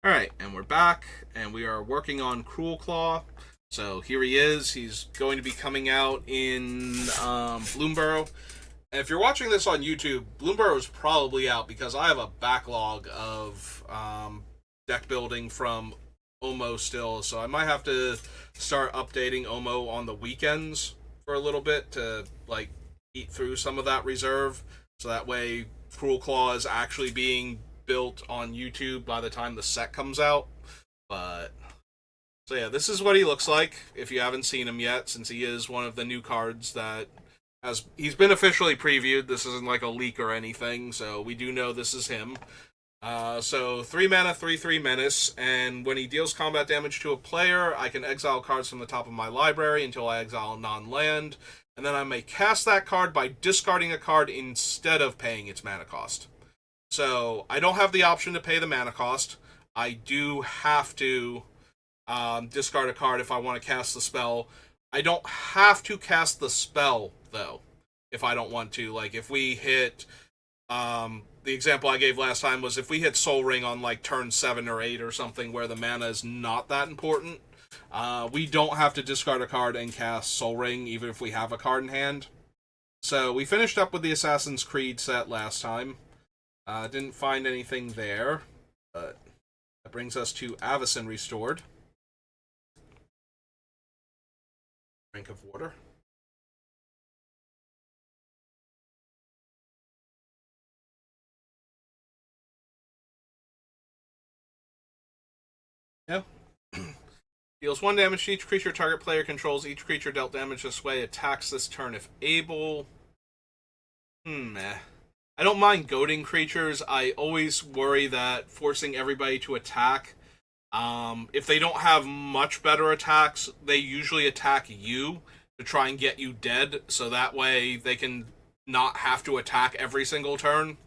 Alright, and we're back, and we are working on Cruelclaw. So here he is. He's going to be coming out in Bloomborough. And if you're watching this on YouTube, Bloomborough is probably out because I have a backlog of deck building from Omo still. So I might have to start updating Omo on the weekends for a little bit to like eat through some of that reserve. So that way Cruelclaw is actually being built on YouTube by the time the set comes out. But so yeah, this is what he looks like if you haven't seen him yet, since he is one of the new cards that he's been officially previewed. This isn't like a leak or anything, so we do know this is him. So 3 mana, 3/3 menace, and when he deals combat damage to a player, I can exile cards from the top of my library until I exile a non-land, and then I may cast that card by discarding a card instead of paying its mana cost. So I don't have the option to pay the mana cost. I do have to discard a card if I want to cast the spell. I don't have to cast the spell, though, if I don't want to. Like, if we hit... the example I gave last time was if we hit Soul Ring on, like, turn 7 or 8 or something where the mana is not that important, we don't have to discard a card and cast Soul Ring, even if we have a card in hand. So we finished up with the Assassin's Creed set last time. Didn't find anything there, but that brings us to Avacyn Restored. Drink of water. Yeah. Deals 1 damage to each creature target player controls. Each creature dealt damage this way attacks this turn if able. I don't mind goading creatures. I always worry that forcing everybody to attack, if they don't have much better attacks, they usually attack you to try and get you dead, so that way they can not have to attack every single turn.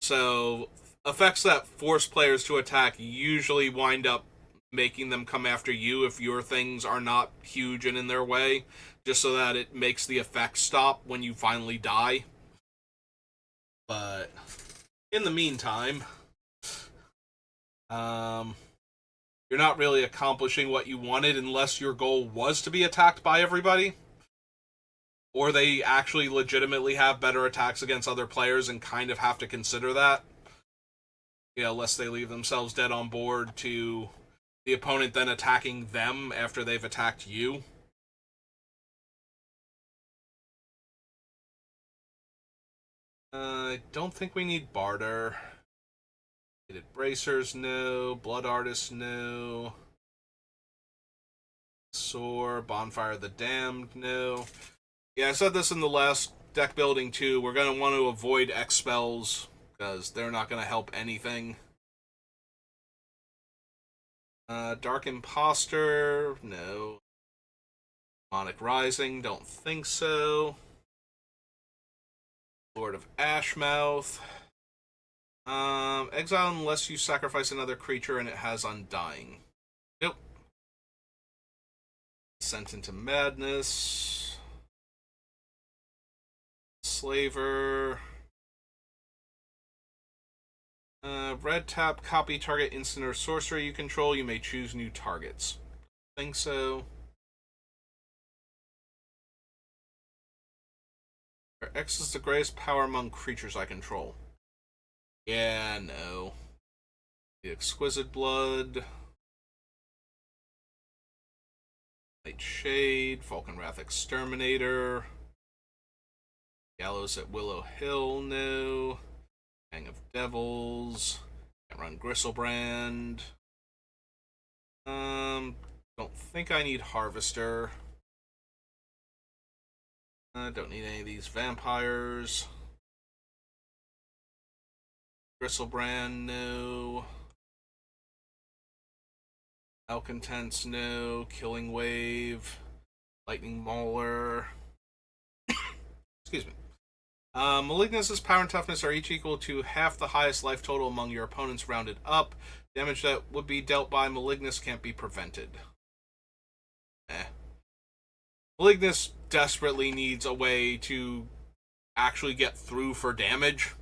So effects that force players to attack usually wind up making them come after you if your things are not huge and in their way, just so that it makes the effect stop when you finally die. But in the meantime, you're not really accomplishing what you wanted unless your goal was to be attacked by everybody, or they actually legitimately have better attacks against other players and kind of have to consider that. You know, lest they leave themselves dead on board to the opponent then attacking them after they've attacked you. I don't think we need Barter. Hated Bracers, no. Blood Artist, no. Soar, Bonfire of the Damned, no. Yeah, I said this in the last deck building too. We're going to want to avoid X spells because they're not going to help anything. Dark Imposter, no. Demonic Rising, don't think so. Lord of Ashmouth. Exile unless you sacrifice another creature and it has Undying. Nope. Sent into Madness. Slaver. Red tap, copy target instant or sorcery you control. You may choose new targets. Think so. X is the greatest power among creatures I control. Yeah, no. The Exquisite Blood. Nightshade. Falkenrath Exterminator. Gallows at Willow Hill, no. Gang of Devils. Can't run Gristlebrand. Don't think I need Harvester. Don't need any of these vampires. Gristlebrand, no. Malcontents, no. Killing Wave. Lightning Mauler. Excuse me. Malignance's power and toughness are each equal to half the highest life total among your opponents rounded up. Damage that would be dealt by Malignus can't be prevented. Malignus desperately needs a way to actually get through for damage.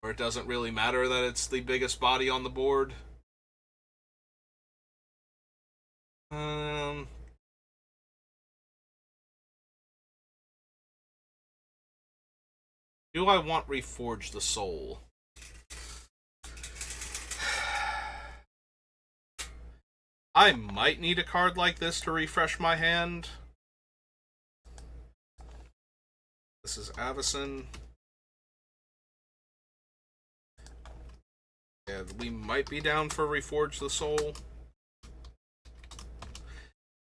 where it doesn't really matter that it's the biggest body on the board. Um, do I want Reforge the Soul? I might need a card like this to refresh my hand. This is Avacyn. Yeah, we might be down for Reforge the Soul.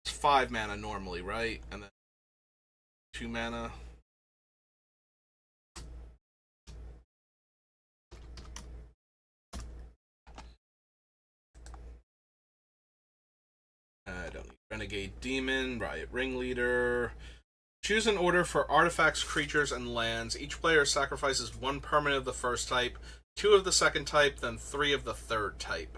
It's 5 mana normally, right? And then 2 mana. I don't need Renegade Demon, Riot Ringleader. Choose an order for artifacts, creatures, and lands. Each player sacrifices 1 permanent of the first type, 2 of the second type, then 3 of the third type.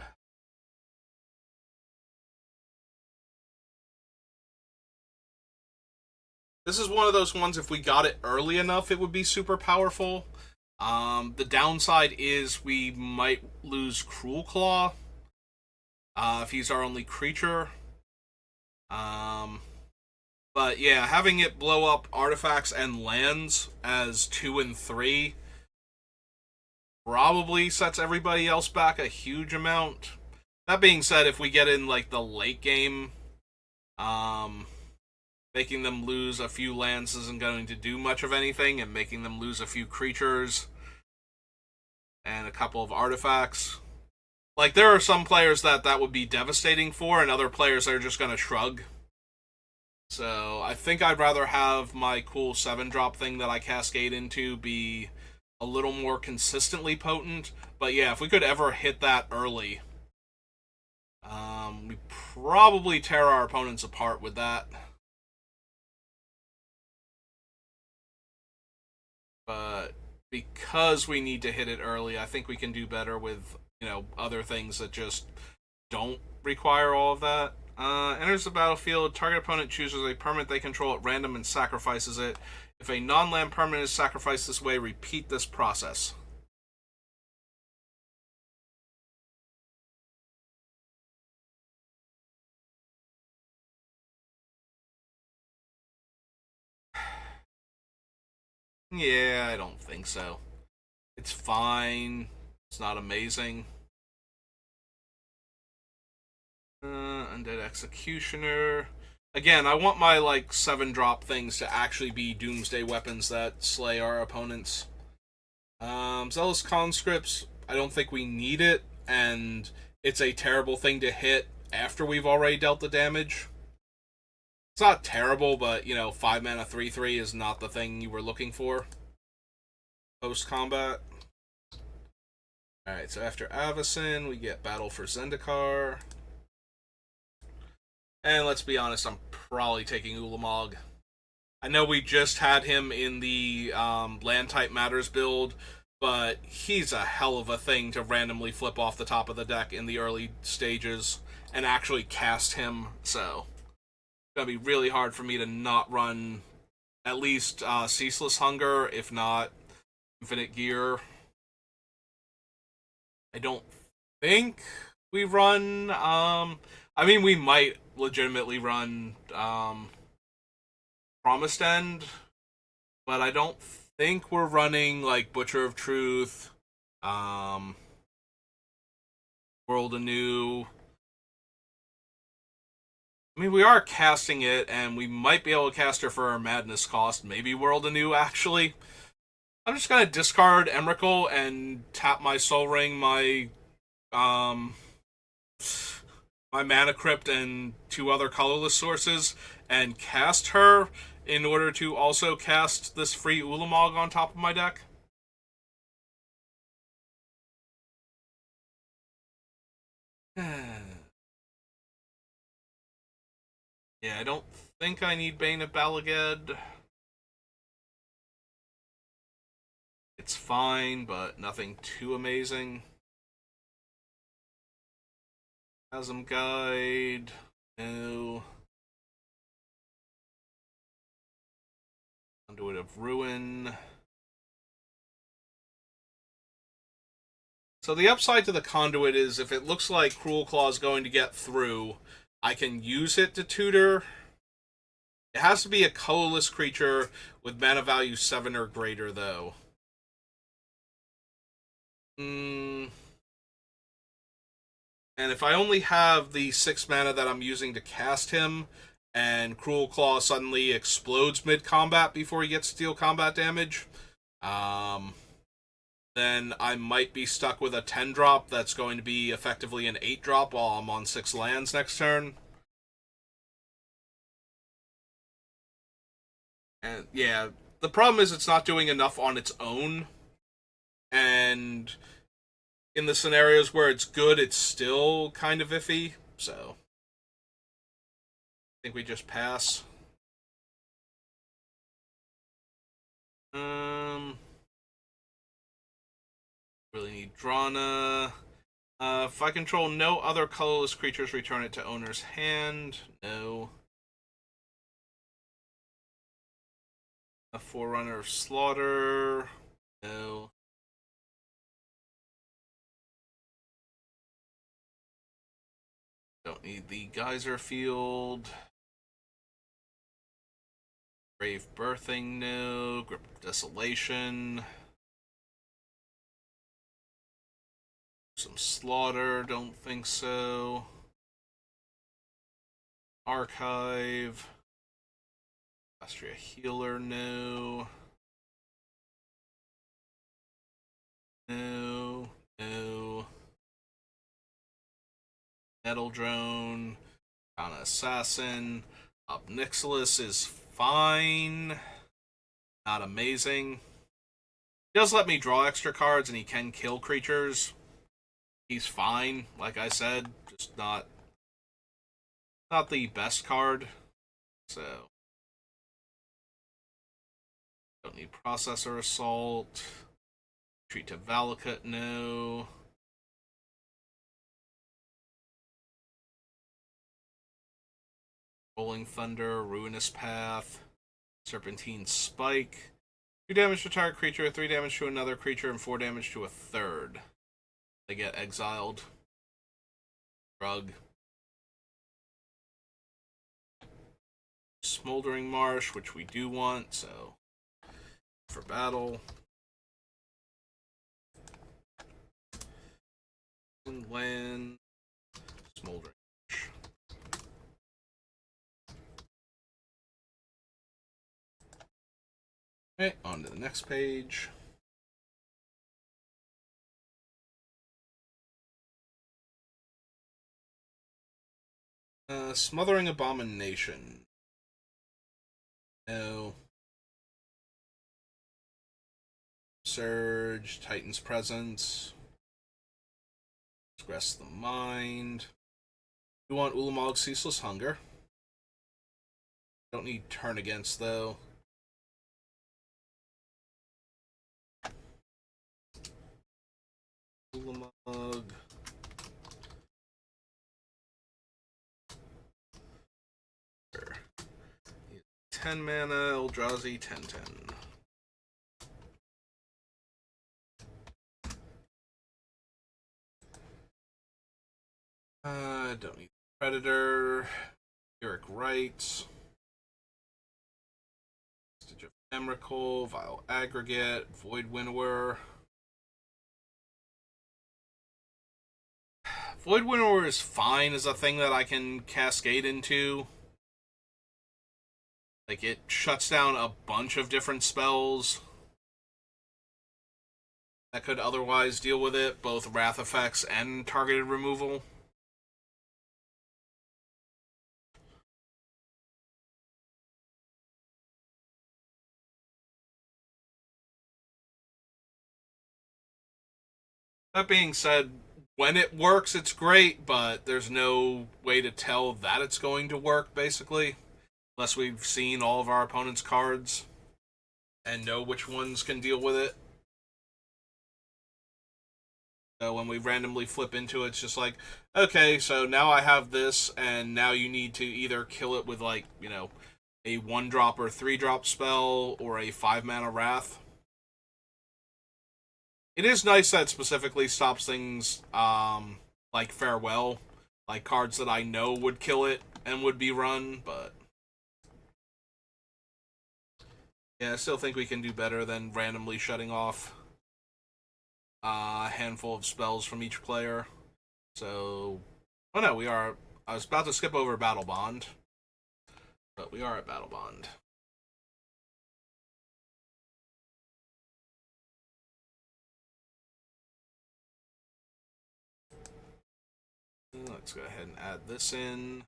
This is one of those ones, if we got it early enough, it would be super powerful. The downside is we might lose Cruelclaw if he's our only creature. But yeah, having it blow up artifacts and lands as 2 and 3 probably sets everybody else back a huge amount. That being said, if we get in like the late game, making them lose a few lands isn't going to do much of anything, and making them lose a few creatures and a couple of artifacts. Like, there are some players that would be devastating for, and other players are just going to shrug. So I think I'd rather have my cool 7-drop thing that I cascade into be a little more consistently potent. But yeah, if we could ever hit that early, we probably tear our opponents apart with that. But because we need to hit it early, I think we can do better with, other things that just don't require all of that. Enters the battlefield, target opponent chooses a permanent they control at random and sacrifices it. If a non-land permanent is sacrificed this way, repeat this process. Yeah, I don't think so. It's fine. It's not amazing. Undead Executioner. Again, I want my 7-drop things to actually be Doomsday weapons that slay our opponents. Zealous Conscripts, I don't think we need it, and it's a terrible thing to hit after we've already dealt the damage. It's not terrible, but 5 mana 3/3 is not the thing you were looking for post combat. Alright, so after Avacyn, we get Battle for Zendikar. And let's be honest, I'm probably taking Ulamog. I know we just had him in the Land Type Matters build, but he's a hell of a thing to randomly flip off the top of the deck in the early stages and actually cast him, so it's going to be really hard for me to not run at least Ceaseless Hunger, if not Infinite Gear. I don't think we run... we might legitimately run Promised End, but I don't think we're running Butcher of Truth, World Anew. We are casting it, and we might be able to cast her for our Madness cost. Maybe World Anew, actually. I'm just gonna discard Emrakul and tap my Soul Ring, my Mana Crypt, and 2 other colorless sources, and cast her in order to also cast this free Ulamog on top of my deck. Yeah, I don't think I need Bane of Balaged. It's fine, but nothing too amazing. Chasm Guide. No. Conduit of Ruin. So the upside to the conduit is if it looks like Cruelclaw is going to get through, I can use it to tutor. It has to be a colorless creature with mana value 7 or greater, though. And if I only have the 6 mana that I'm using to cast him, and Cruelclaw suddenly explodes mid-combat before he gets to deal combat damage, then I might be stuck with a 10-drop that's going to be effectively an 8-drop while I'm on 6 lands next turn. And yeah, the problem is it's not doing enough on its own. And in the scenarios where it's good, it's still kind of iffy. So I think we just pass. Really need Drana. If I control no other colorless creatures, return it to owner's hand. No. A Forerunner of Slaughter. No. Don't need the Geyser Field. Grave Birthing, no. Grip of Desolation. Some Slaughter, don't think so. Archive. Astria Healer, no. No. No. Metal Drone. Kana Assassin. Obnixilis is fine. Not amazing. He does let me draw extra cards and he can kill creatures. He's fine, like I said, just not the best card. So don't need Processor Assault. Retreat to Valakut, no. Rolling Thunder, Ruinous Path, Serpentine Spike. 2 damage to target creature, 3 damage to another creature, and 4 damage to a third. They get exiled. Rug. Smoldering Marsh, which we do want, so for battle. Land. Smoldering Marsh. Okay, on to the next page. Smothering Abomination. No. Surge, Titan's Presence. Express the Mind. We want Ulamog's Ceaseless Hunger. Don't need Turn Against, though. Ulamog. 10 mana, Eldrazi, 10/10. Don't need Predator. Eric Wright. Stitch of Emrakul, Vile Aggregate, Void Winnower. Void Winnower is fine as a thing that I can cascade into. Like, it shuts down a bunch of different spells that could otherwise deal with it, both wrath effects and targeted removal. That being said, when it works, it's great, but there's no way to tell that it's going to work, basically. Unless we've seen all of our opponent's cards and know which ones can deal with it. So when we randomly flip into it, it's just like, okay, so now I have this, and now you need to either kill it with, like, you know, a 1-drop or 3-drop spell, or a 5-mana Wrath. It is nice that it specifically stops things like Farewell, like cards that I know would kill it and would be run, but yeah, I still think we can do better than randomly shutting off a handful of spells from each player. So, oh no, we are. I was about to skip over Battle Bond, but we are at Battle Bond. Let's go ahead and add this in.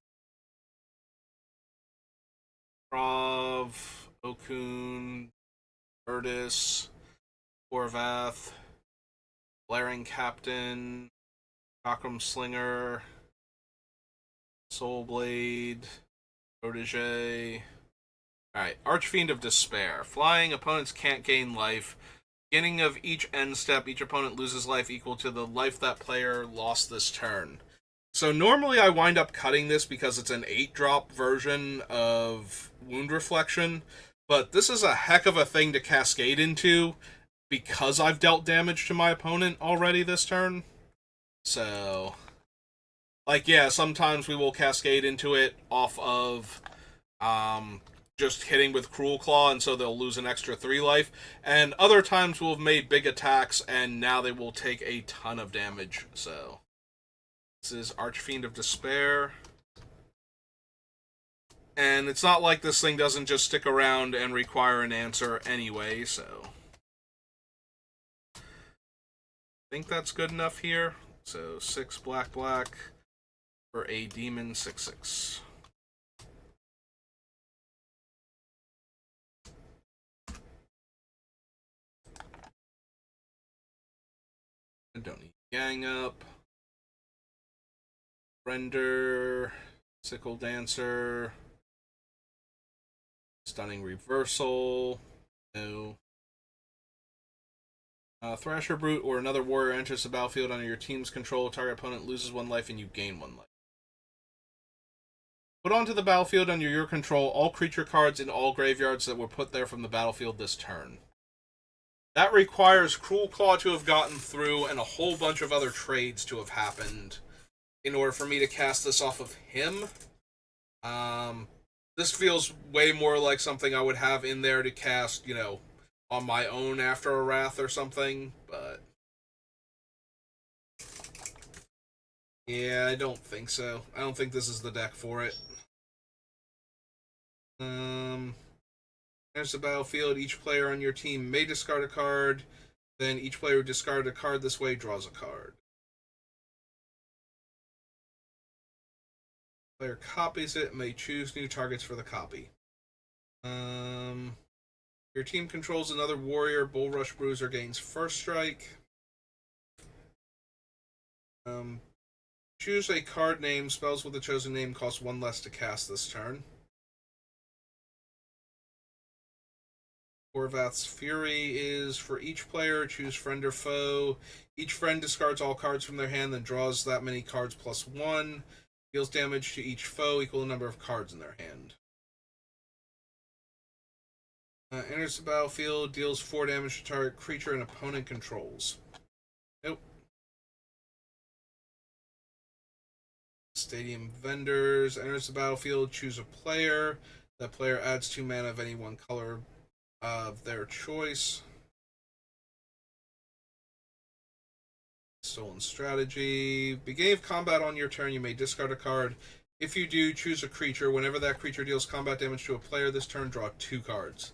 Prov, Okun, Erdis, Horvath, Blaring Captain, Chakram Slinger, Soulblade, Protege. Alright, Archfiend of Despair. Flying, opponents can't gain life. Beginning of each end step, each opponent loses life equal to the life that player lost this turn. So normally I wind up cutting this because it's an 8-drop version of Wound Reflection, but this is a heck of a thing to cascade into because I've dealt damage to my opponent already this turn. So, like, yeah, sometimes we will cascade into it off of just hitting with Cruelclaw, and so they'll lose an extra 3 life. And other times we'll have made big attacks, and now they will take a ton of damage. So, this is Archfiend of Despair. And it's not like this thing doesn't just stick around and require an answer anyway, so I think that's good enough here. So 6 black for a demon 6/6. I don't need Gang Up. Render, Sickle Dancer, Stunning Reversal, no. Thrasher Brute or another warrior enters the battlefield under your team's control. Target opponent loses 1 life and you gain 1 life. Put onto the battlefield under your control all creature cards in all graveyards that were put there from the battlefield this turn. That requires Cruelclaw to have gotten through and a whole bunch of other trades to have happened in order for me to cast this off of him. This feels way more like something I would have in there to cast, on my own after a Wrath or something, but yeah, I don't think so. I don't think this is the deck for it. There's the battlefield. Each player on your team may discard a card. Then each player who discarded a card this way draws a card. Player copies it, may choose new targets for the copy. Your team controls another warrior. Bullrush Bruiser gains first strike. Choose a card name. Spells with the chosen name cost 1 less to cast this turn. Horvath's Fury is for each player, choose friend or foe. Each friend discards all cards from their hand, then draws that many cards plus 1. Deals damage to each foe equal to the number of cards in their hand. Enters the battlefield, deals 4 damage to target creature and opponent controls. Nope. Stadium Vendors. Enters the battlefield, choose a player. That player adds 2 mana of any one color of their choice. Stolen Strategy. Beginning of combat on your turn, you may discard a card. If you do, choose a creature. Whenever that creature deals combat damage to a player this turn, draw 2 cards.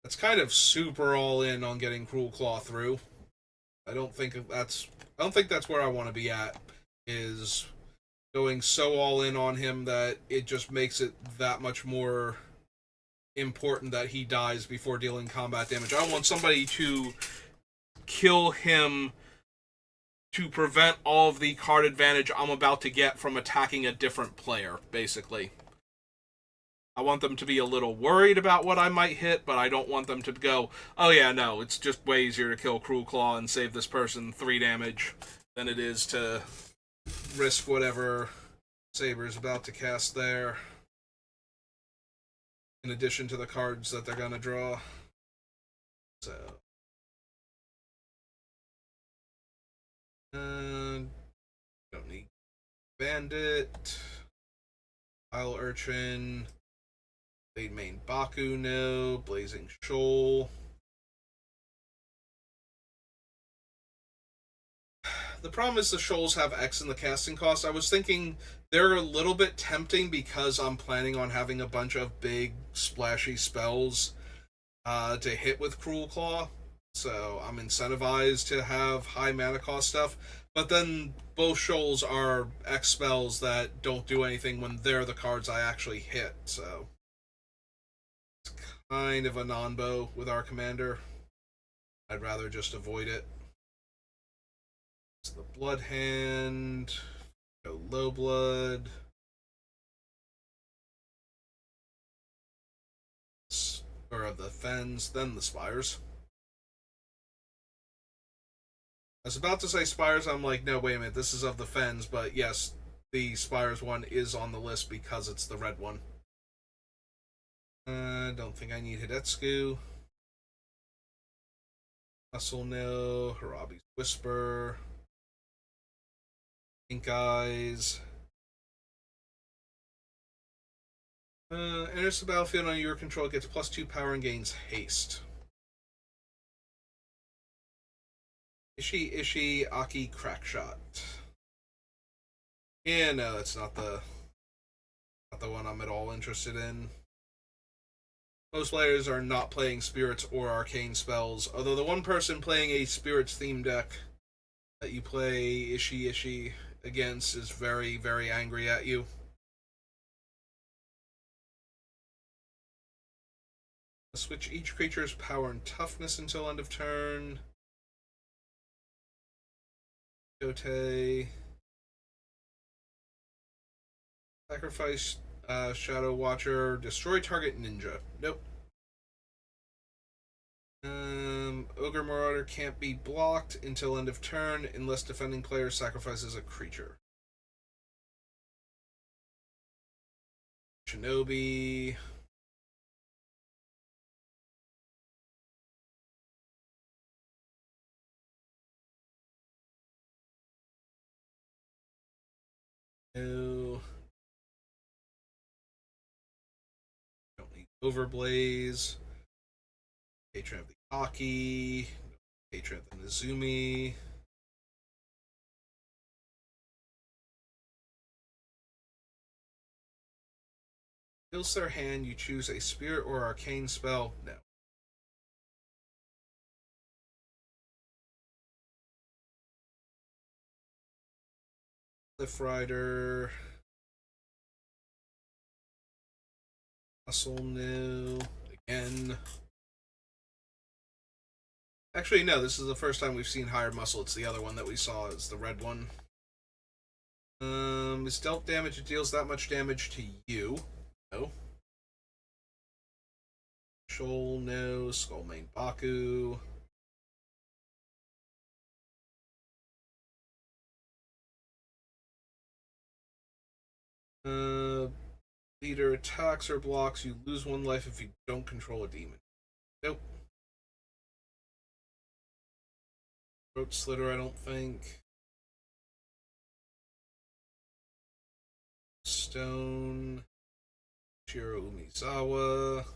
That's kind of super all in on getting Cruelclaw through. I don't think that's where I want to be at, is going so all in on him that it just makes it that much more important that he dies before dealing combat damage. I want somebody to kill him to prevent all of the card advantage I'm about to get from attacking a different player, basically. I want them to be a little worried about what I might hit, but I don't want them to go, oh yeah, no, it's just way easier to kill Cruelclaw and save this person 3 damage than it is to risk whatever Saber's about to cast there, in addition to the cards that they're going to draw. So Bandit, Isle Urchin, Blade Main Baku, no, Blazing Shoal. The problem is the shoals have X in the casting cost. I was thinking they're a little bit tempting because I'm planning on having a bunch of big splashy spells to hit with Cruelclaw. So I'm incentivized to have high mana cost stuff. But then both shoals are X spells that don't do anything when they're the cards I actually hit. So it's kind of a non-bow with our commander. I'd rather just avoid it. So the Blood Hand, go low blood. Or of the Fens, then the Spires. I was about to say Spires, I'm like, no, wait a minute, this is of the Fens, but yes, the Spires one is on the list because it's the red one. Don't think I need Hidetsugu. Hustle no, Harabi's Whisper. Pink Eyes. Enters the battlefield on your control, gets +2 power and gains haste. Ishi Aki Crackshot. Yeah, no, that's not the one I'm at all interested in. Most players are not playing spirits or arcane spells, although the one person playing a spirits theme deck that you play Ishi against is very, very angry at you. Switch each creature's power and toughness until end of turn. Gote. Sacrifice Shadow Watcher. Destroy target ninja. Nope. Ogre Marauder can't be blocked until end of turn unless defending player sacrifices a creature. Shinobi. No. Don't need Overblaze. Patron of the Aki. Patron of the Nezumi. Fills their hand, you choose a spirit or arcane spell. No. Cliff Rider. Muscle no. Again. Actually, no, this is the first time we've seen Hired Muscle. It's the other one that we saw. It's the red one. Is dealt damage, it deals that much damage to you. No. Shoal, no. Skullmane Baku. Leader attacks or blocks, you lose 1 life if you don't control a demon. Nope. Throat Slitter, I don't think. Stone. Shiro Umizawa.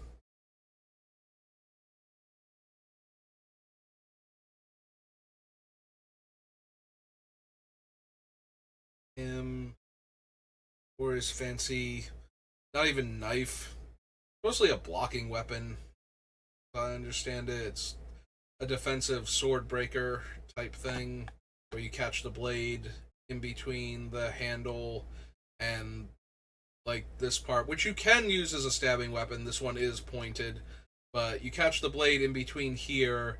Him. Or his fancy, not even knife. Mostly a blocking weapon. If I understand it. It's a defensive sword breaker type thing where you catch the blade in between the handle and like this part, which you can use as a stabbing weapon. This one is pointed, but you catch the blade in between here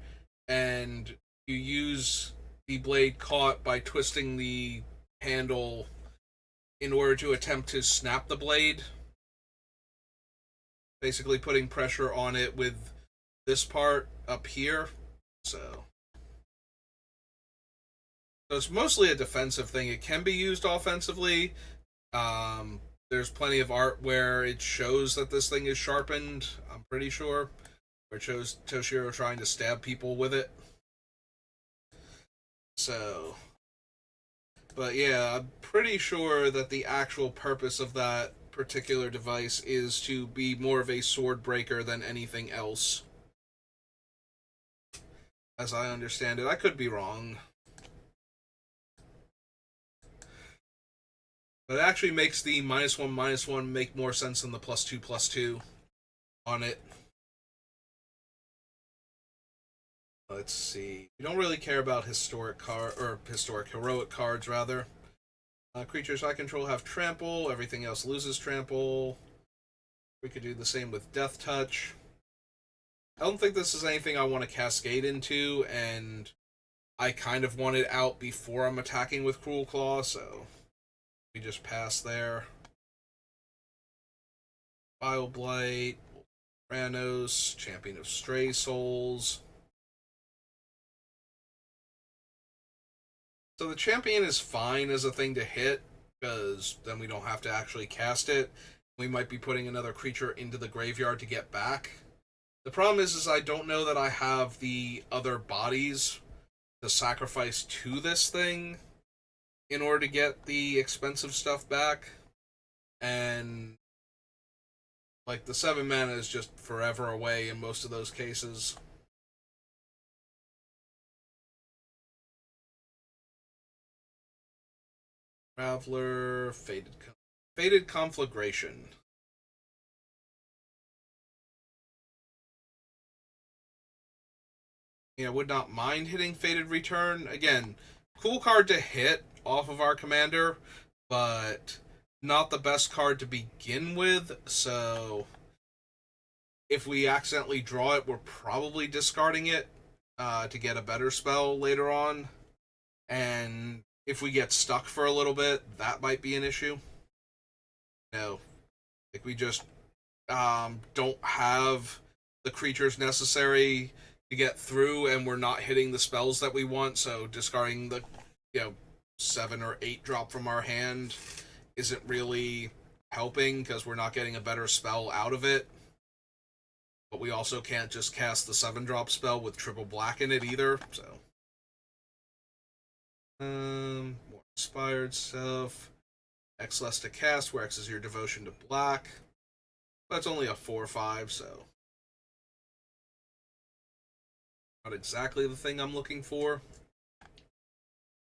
and you use the blade caught by twisting the handle in order to attempt to snap the blade, basically putting pressure on it with this part up here. So it's mostly a defensive thing. It can be used offensively. There's plenty of art where it shows that this thing is sharpened, I'm pretty sure, where it shows Toshiro trying to stab people with it. So But yeah, I'm pretty sure that the actual purpose of that particular device is to be more of a sword breaker than anything else, as I understand it. I could be wrong. But it actually makes the -1/-1 make more sense than the +2/+2 on it. Let's see. We don't really care about heroic cards rather. Creatures I control have trample. Everything else loses trample. We could do the same with Death Touch. I don't think this is anything I want to cascade into, and I kind of want it out before I'm attacking with Cruelclaw, so we just pass there. Vile Blight, Ranos, Champion of Stray Souls. So the Champion is fine as a thing to hit, because then we don't have to actually cast it. We might be putting another creature into the graveyard to get back. The problem is I don't know that I have the other bodies to sacrifice to this thing in order to get the expensive stuff back. And like the 7 mana is just forever away in most of those cases. Traveler, Faded Conflagration. Yeah, would not mind hitting Faded Return. Again, cool card to hit off of our commander, but not the best card to begin with, so if we accidentally draw it, we're probably discarding it to get a better spell later on. And if we get stuck for a little bit, that might be an issue. No, like we just don't have the creatures necessary to get through, and we're not hitting the spells that we want. So discarding the 7 or 8 drop from our hand isn't really helping because we're not getting a better spell out of it. But we also can't just cast the 7-drop spell with triple black in it either. So more inspired stuff. X less to cast, where X is your devotion to black. But it's only a 4/5, so not exactly the thing I'm looking for.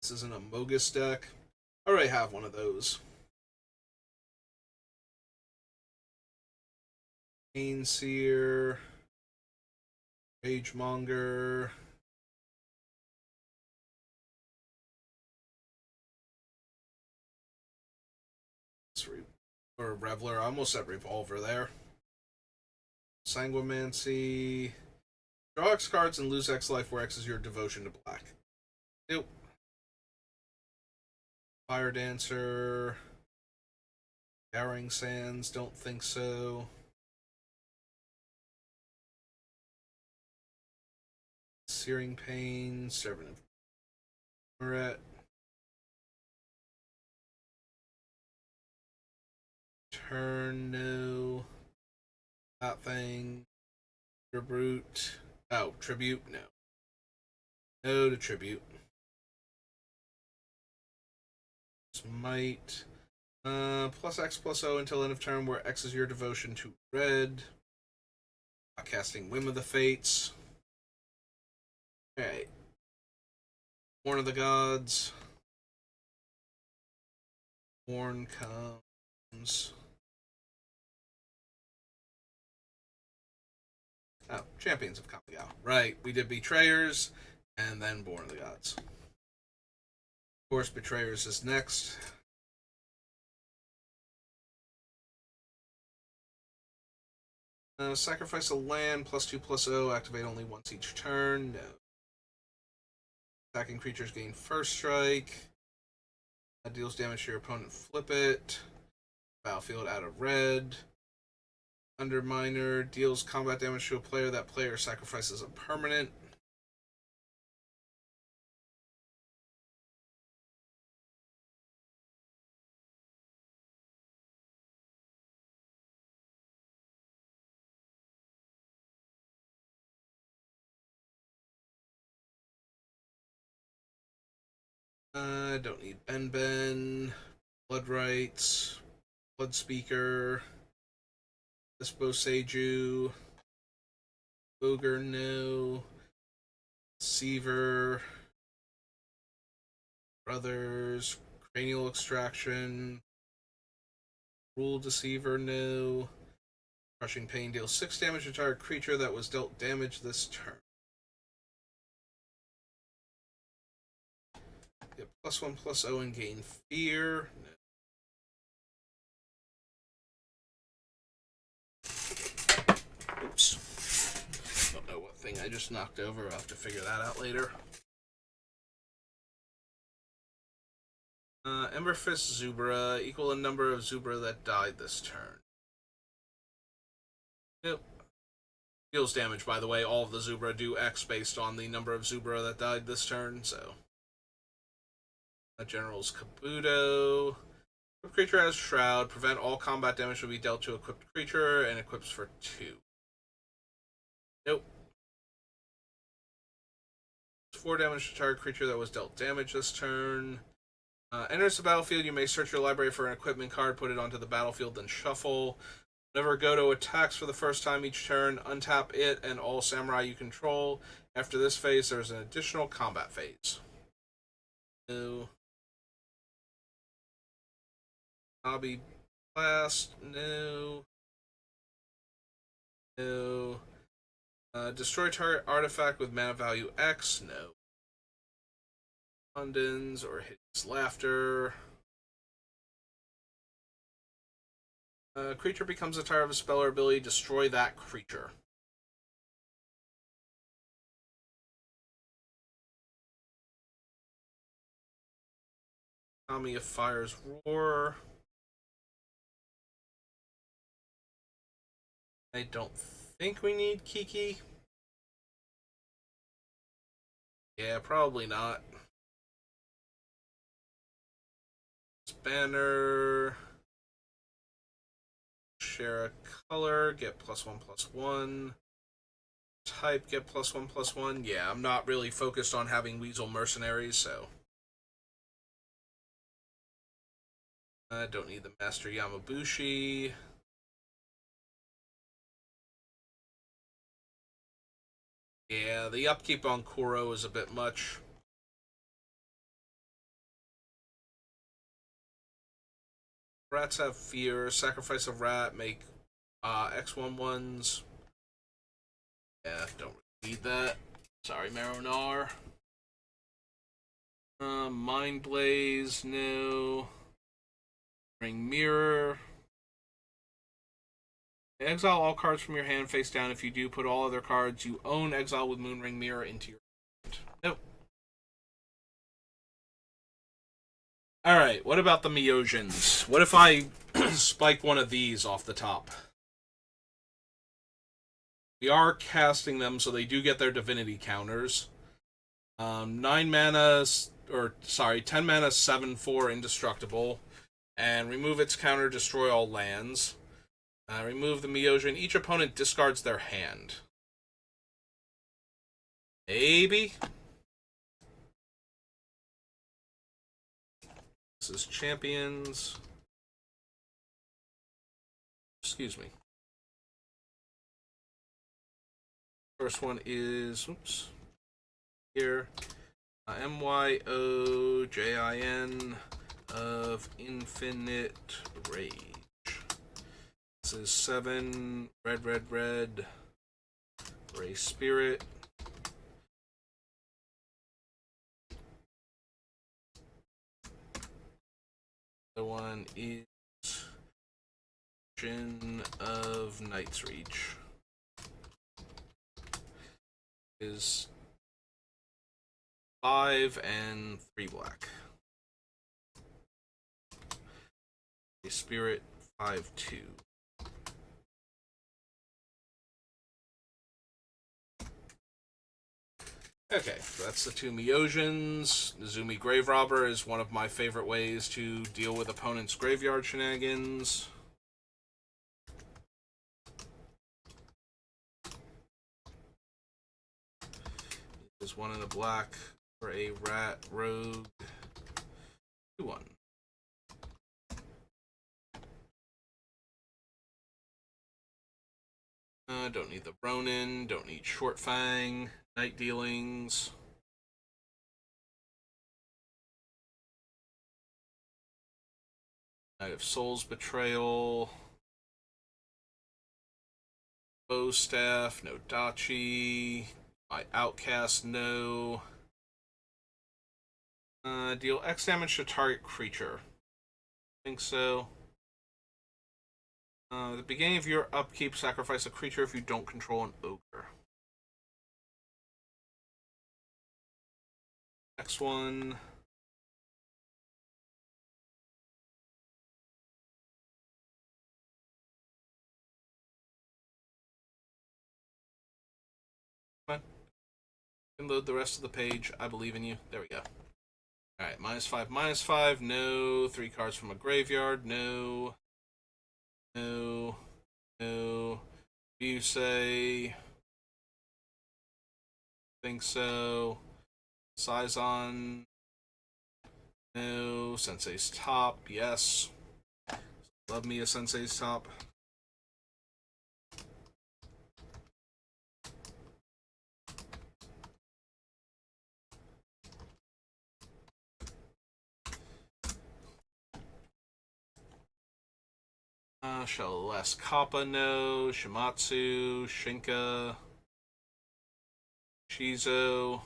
This isn't a Mogus deck. I already have one of those. Painseer, Ragemonger. Or Reveler. I almost said Revolver there. Sanguimancy. Draw X cards and lose X life, where X is your devotion to black. Nope. Fire Dancer. Scouring Sands. Don't think so. Searing Pain. Servant of Muret. Turn, no. That thing. Brute. Oh, Tribute? No. No to Tribute. Smite. Plus X plus O until end of turn, where X is your devotion to red. Casting Whim of the Fates. Alright. Horn of the Gods. Horn comes. Oh, Champions of Kamigawa. Right, we did Betrayers, and then Born of the Gods. Of course, Betrayers is next. Sacrifice a land, +2/+0, activate only once each turn. No. Attacking creatures gain first strike. That deals damage to your opponent, flip it. Battlefield out of red. Underminer deals combat damage to a player. That player sacrifices a permanent. Don't need Ben. Blood Rights. Blood Speaker. Espo Seiju. Ogre, no. Deceiver. Brothers. Cranial Extraction. Rule Deceiver, no. Crushing Pain deals 6 damage to target creature that was dealt damage this turn. Get +1/+0 and gain Fear. No. Oops. Don't know what thing I just knocked over. I'll have to figure that out later. Emberfist Zubra. Equal the number of Zubra that died this turn. Nope. Deals damage, by the way. All of the Zubra do X based on the number of Zubra that died this turn, so. General's Kabuto. Equipped creature has Shroud. Prevent all combat damage to be dealt to equipped creature, and equips for 2. Nope. 4 damage to target creature that was dealt damage this turn. Enters the battlefield, you may search your library for an equipment card, put it onto the battlefield, then shuffle. Whenever Goto attacks for the first time each turn, untap it and all samurai you control. After this phase, there's an additional combat phase. No. Hobby Blast, no. No. Destroy target artifact with mana value X, no. London's or Hideous Laughter. Creature becomes a target of a spell or ability, destroy that creature. Tommy of Fire's Roar. I don't think we need Kiki. Yeah, probably not. Banner. Share a color, get +1/+1. Type, get +1/+1. Yeah, I'm not really focused on having Weasel Mercenaries, so. I don't need the Master Yamabushi. Yeah, the upkeep on Kuro is a bit much. Rats have Fear. Sacrifice a rat. Make X11s. Yeah, don't really need that. Sorry, Maronar. Mind Blaze, no. Ring Mirror. Exile all cards from your hand face down. If you do, put all other cards you own exile with Moonring Mirror into your hand. Nope. Alright, what about the Myojins? What if I spike one of these off the top? We are casting them, so they do get their divinity counters. 9 mana, 10 mana, 7/4 indestructible. And remove its counter, destroy all lands. Remove the Myojin. Each opponent discards their hand. Maybe? This is Champions. Excuse me. First one is, oops, here. Myojin of Infinite Rage. This is 7 red, Gray Spirit. The one is Jin of Night's Reach. Is 5 and 3 black. A Spirit 5/2. Okay, so that's the 2 Myojins. Nezumi Grave Robber is one of my favorite ways to deal with opponents' graveyard shenanigans. There's one in the black for a rat rogue. Don't need the Ronin. Don't need Short Fang. Night Dealings. Knight of Souls Betrayal. Bow Staff. No Dachi. My Outcast. No. Deal X damage to target creature. I think so. At the beginning of your upkeep, sacrifice a creature if you don't control an ogre. Next one. Come on. You can load the rest of the page. I believe in you. There we go. Alright, -5, -5. No. 3 cards from a graveyard. No. No. No. You say. Think so. Saizon. No. Sensei's Top. Yes. Love me a Sensei's Top. Shellas Kappa, no. Shimatsu, Shinka, Shizo.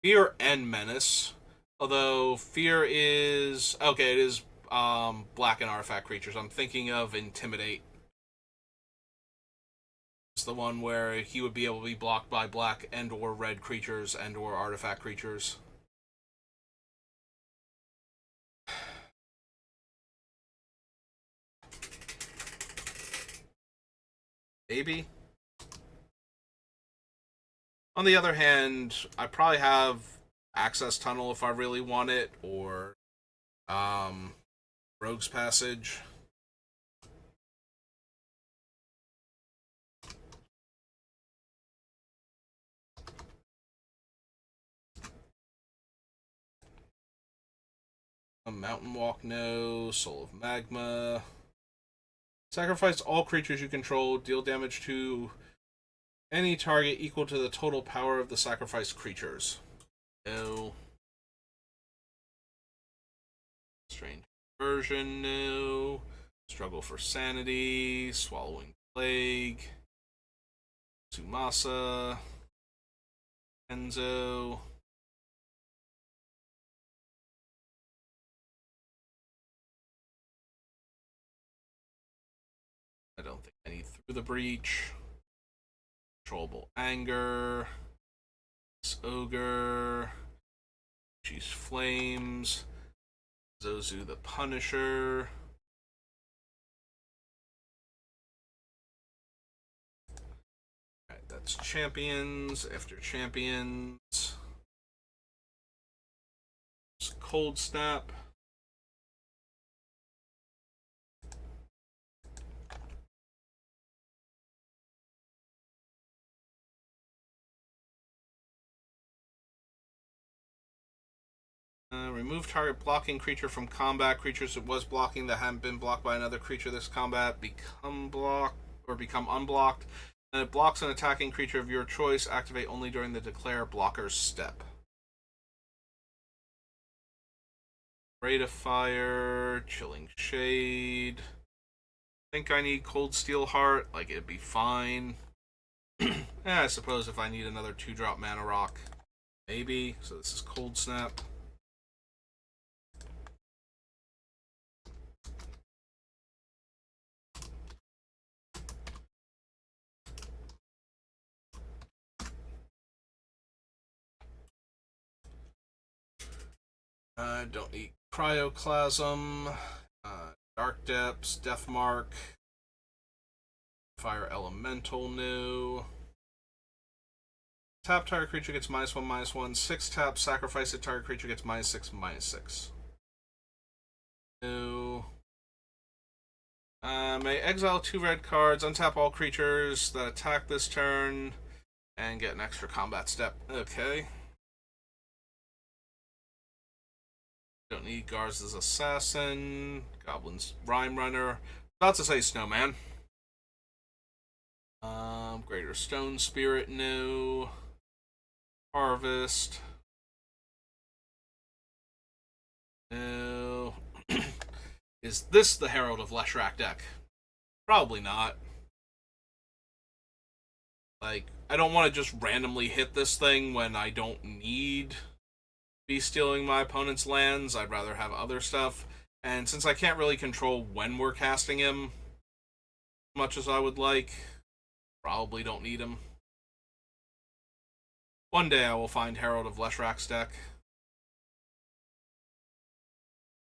Fear and Menace. Although Fear is okay, it is black and artifact creatures. I'm thinking of Intimidate. It's the one where he would be able to be blocked by black and or red creatures and or artifact creatures. Maybe. On the other hand, I probably have Access Tunnel if I really want it, or Rogue's Passage. A Mountain Walk, no. Soul of Magma. Sacrifice all creatures you control. Deal damage to any target equal to the total power of the sacrificed creatures. No. Strange Version, no. Struggle for Sanity. Swallowing Plague. Tsumasa. Enzo. I don't think I need Through the Breach. Controllable Anger. Ogre. She's Flames. Zozu the Punisher. Alright, that's Champions. After Champions. Cold Snap. Remove target blocking creature from combat. Creatures it was blocking that haven't been blocked by another creature this combat become blocked or become unblocked. And it blocks an attacking creature of your choice. Activate only during the declare blocker's step. Rate of Fire, Chilling Shade. I think I need Cold Steel Heart. Like, it'd be fine. I suppose if I need another 2-drop Mana Rock, maybe. So this is Cold Snap. Don't need Cryoclasm, Dark Depths, Death Mark, Fire Elemental, new. Tap target creature gets -1/-1. 6 tap, sacrifice a target creature gets -6/-6. New. May exile 2 red cards, untap all creatures that attack this turn, and get an extra combat step. Okay. Don't need Garza's Assassin, Goblin's Rhyme Runner. About to say Snowman. Greater Stone Spirit, no. Harvest, no. Is this the Herald of Leshrac deck? Probably not. Like, I don't want to just randomly hit this thing when I don't need to be stealing my opponent's lands. I'd rather have other stuff. And since I can't really control when we're casting him as much as I would like, probably don't need him. One day I will find Herald of Leshrac's deck.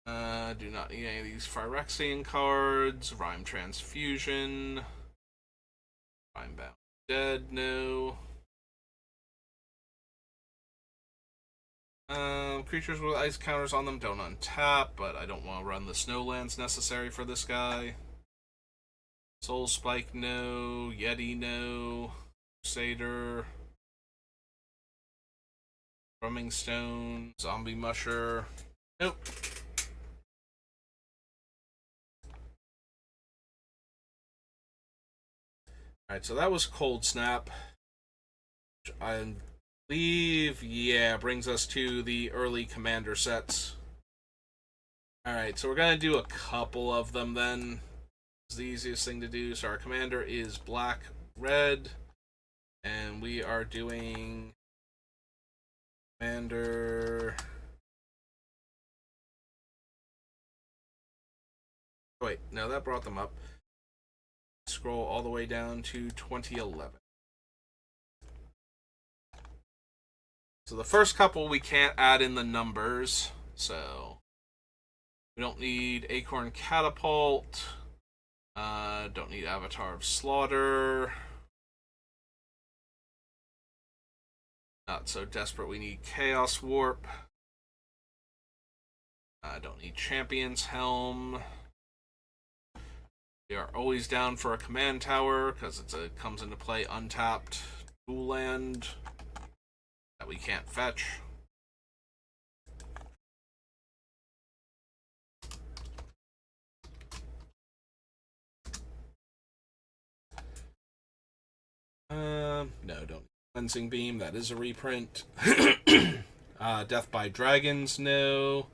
Do not need any of these Phyrexian cards. Rhyme Transfusion. Rhyme Bound Dead, no. Creatures with ice counters on them don't untap, but I don't want to run the snowlands necessary for this guy. Soul Spike, no. Yeti, no. Crusader. Drumming Stone. Zombie Musher. Nope. Alright, so that was Cold Snap. I believe, yeah, brings us to the early commander sets. Alright, so we're going to do a couple of them then. It's the easiest thing to do. So our commander is black, red, and we are doing commander. Oh, wait, no, that brought them up. Scroll all the way down to 2011. So the first couple we can't add in the numbers, so we don't need Acorn Catapult. Don't need Avatar of Slaughter. Not so desperate we need Chaos Warp. Don't need Champion's Helm. We are always down for a command tower because it comes into play untapped dual land that we can't fetch. No, don't. Cleansing Beam, that is a reprint. Death by Dragons, no.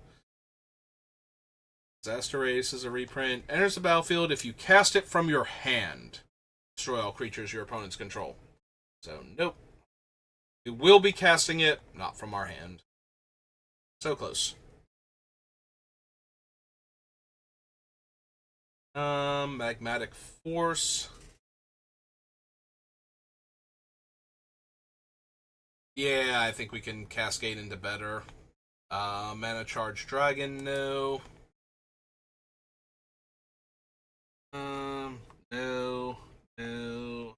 Disaster Race is a reprint. Enters the battlefield if you cast it from your hand. Destroy all creatures your opponents control. So, nope. We will be casting it, not from our hand. So close. Magmatic Force. Yeah, I think we can cascade into better. Mana Charge Dragon, no. No.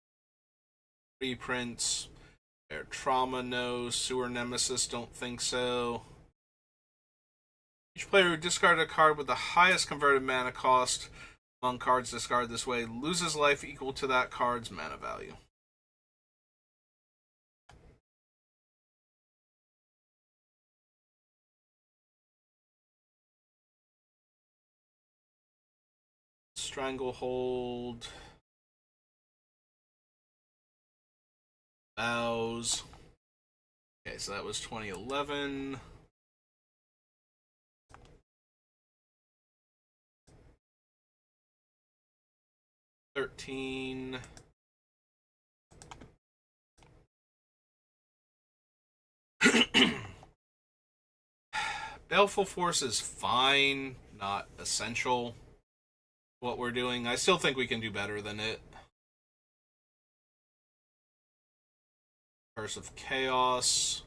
Reprints. Air Trauma, no. Sewer Nemesis, don't think so. Each player who discarded a card with the highest converted mana cost among cards discarded this way loses life equal to that card's mana value. Stranglehold. Vows. Okay, so that was 2011. '13. Baleful Force is fine, not essential. What we're doing, I still think we can do better than it. Curse of Chaos.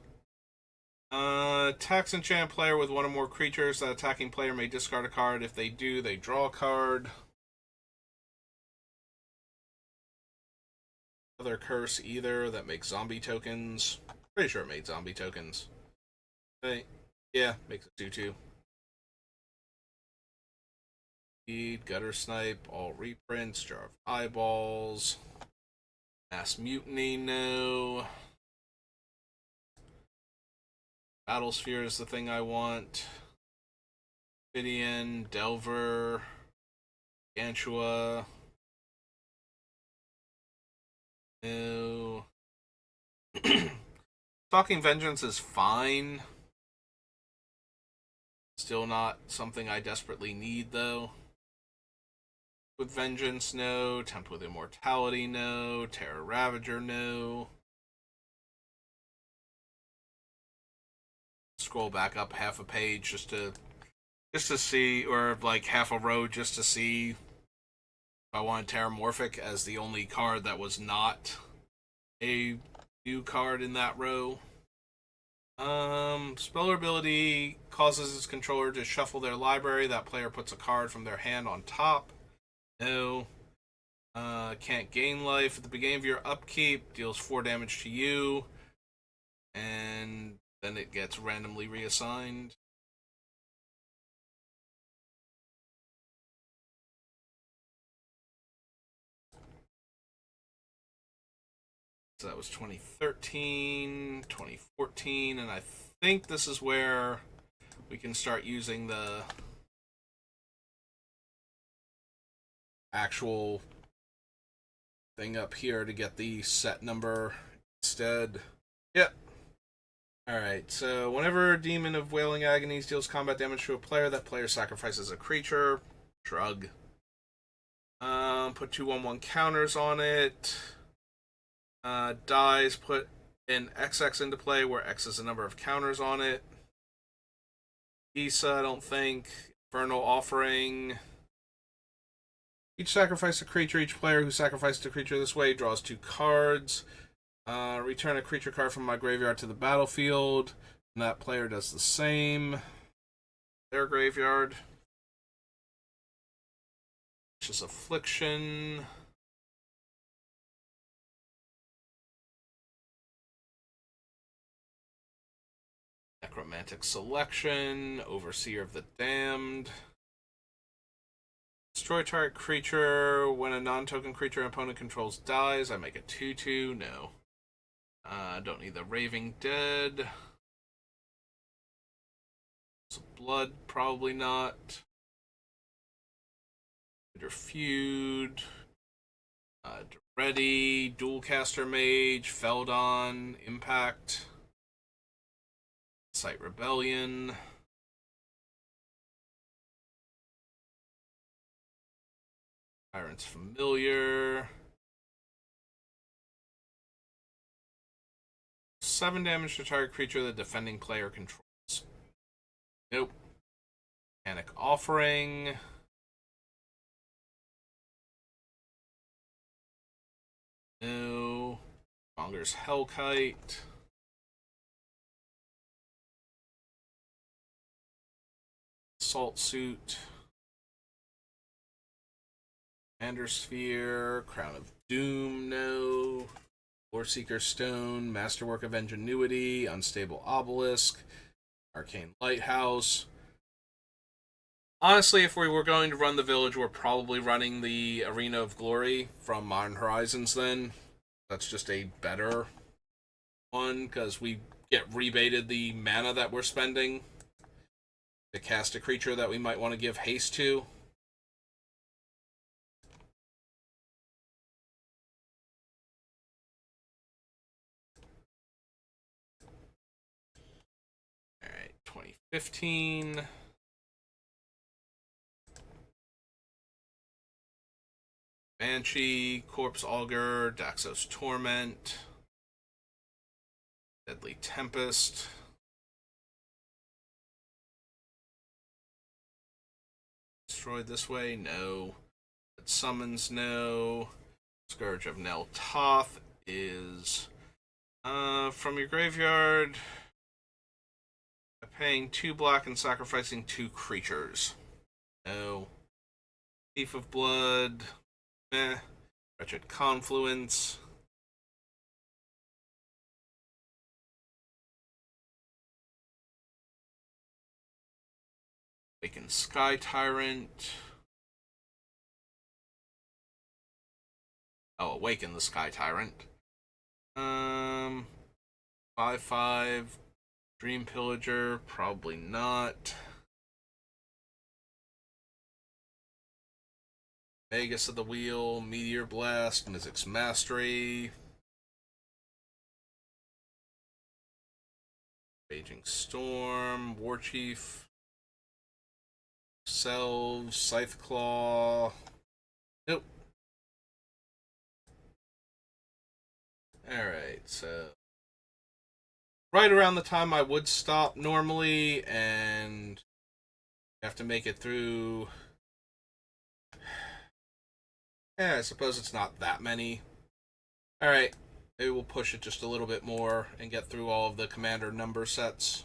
Tax enchant player with one or more creatures. That attacking player may discard a card. If they do, they draw a card. Other curse either that makes zombie tokens. Pretty sure it made zombie tokens. Okay. Yeah, makes it 2/2. Gutter Snipe, all reprints, Jar of Eyeballs, Mass Mutiny, no. Battlesphere is the thing I want. Fidian, Delver, Gantua. No. Stalking Vengeance is fine. Still not something I desperately need, though. With Vengeance, no. Tempt with Immortality, no. Terror Ravager, no. Scroll back up half a page just to see, or like half a row just to see if I wanted Terramorphic as the only card that was not a new card in that row. Speller ability causes its controller to shuffle their library. That player puts a card from their hand on top. No. Can't gain life. At the beginning of your upkeep, deals 4 damage to you. And then it gets randomly reassigned. So that was 2013, 2014, and I think this is where we can start using the actual thing up here to get the set number instead. Yep. Alright, so whenever Demon of Wailing Agonies deals combat damage to a player, that player sacrifices a creature. Shrug. Put 2/1/1 counters on it. Dies, put an XX into play where X is the number of counters on it. Issa, I don't think. Infernal Offering. Each sacrifice a creature. Each player who sacrifices a creature this way draws 2 cards. Return a creature card from my graveyard to the battlefield. And that player does the same. Their graveyard. Just Affliction. Necromantic Selection. Overseer of the Damned. Destroy target creature. When a non-token creature an opponent controls dies, I make a 2/2. No. Don't need the Raving Dead. So Blood, probably not. Feud. Ready. Dualcaster Mage. Feldon. Impact. Site Rebellion. Tyrant's Familiar. 7 damage to target creature the defending player controls. Nope. Panic Offering. No. Monger's Hellkite. Assault Suit. Commander Sphere. Crown of Doom, no. Loreseeker Stone. Masterwork of Ingenuity. Unstable Obelisk. Arcane Lighthouse. Honestly, if we were going to run the village, we're probably running the Arena of Glory from Modern Horizons then. That's just a better one, because we get rebated the mana that we're spending to cast a creature that we might want to give haste to. Alright, 2015. Banshee, Corpse Augur, Daxos Torment, Deadly Tempest. Destroyed this way? No. It summons, no. Scourge of Nel Toth is from your graveyard. Paying 2 black and sacrificing 2 creatures. No. Thief of Blood. Eh. Wretched Confluence. Awaken Sky Tyrant. Oh, Awaken the Sky Tyrant. 5/5. Dream Pillager, probably not. Vegas of the Wheel, Meteor Blast, Mizzix Mastery. Raging Storm, War Chief, Selves, Scytheclaw. Nope. Alright, so right around the time I would stop normally, and you have to make it through. Yeah, I suppose it's not that many. Alright, maybe we'll push it just a little bit more and get through all of the commander number sets.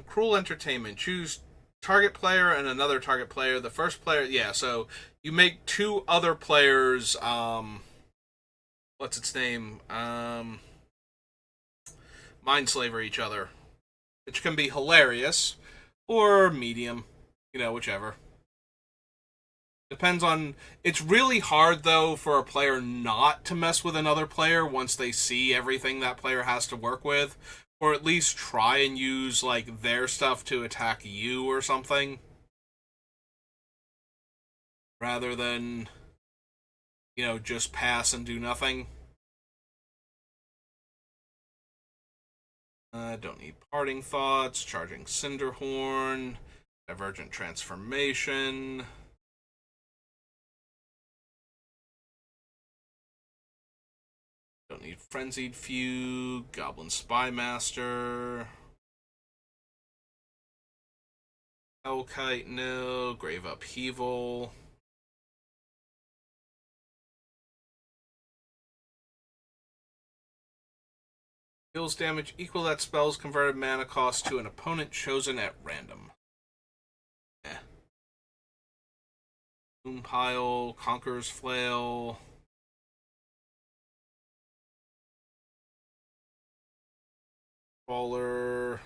Cruel Entertainment. Choose target player and another target player. The first player, yeah, so you make two other players, what's its name? Mindslaver each other, which can be hilarious or medium, whichever. Depends on. It's really hard though for a player not to mess with another player once they see everything that player has to work with, or at least try and use like their stuff to attack you or something, rather than just pass and do nothing. Don't need Parting Thoughts, Charging Cinderhorn, Divergent Transformation. Don't need Frenzied Fugue, Goblin Spymaster. Hellkite, no. Grave Upheaval. Deals damage equal that spell's converted mana cost to an opponent chosen at random. Pile, Conqueror's Flail. Faller,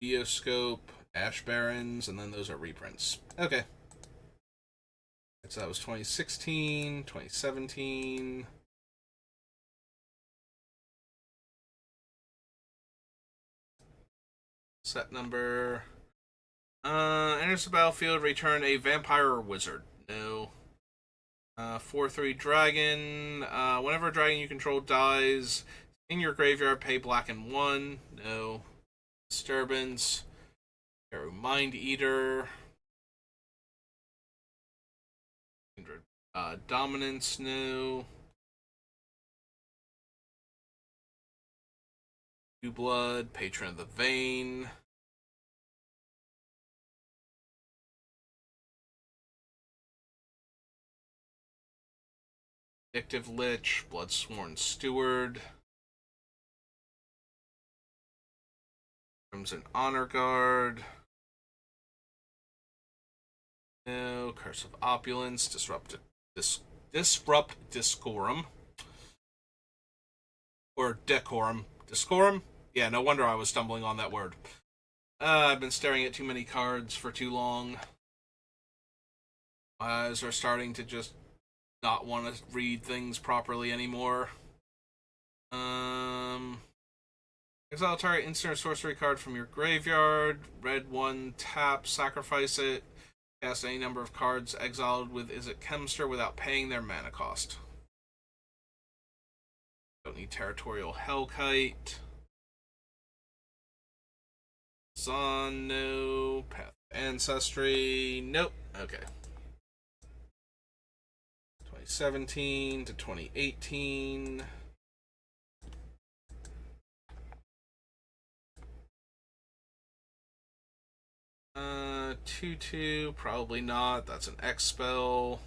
Geoscope, Ash Barrens, and then those are reprints. Okay. So that was 2016, 2017. Set number. Enters the battlefield, return a vampire or wizard. No. 4/3 dragon. Whenever a dragon you control dies in your graveyard, pay black and 1. No. Disturbance. Mind Eater. Dominance. No. New Blood. Patron of the Vein. Addictive Lich, Bloodsworn Steward, Crimson Honor Guard, no, Curse of Opulence, Disrupt Discorum, or Decorum. Discorum? Yeah, no wonder I was stumbling on that word. I've been staring at too many cards for too long. My eyes are starting to just not want to read things properly anymore. Exile target instant or sorcery card from your graveyard. Red 1, tap, sacrifice it. Cast any number of cards exiled with Izzet Chemster without paying their mana cost. Don't need Territorial Hellkite. Zon, no. Path Ancestry, nope. Okay. 2017 to 2018. 2/2, probably not. That's an X spell.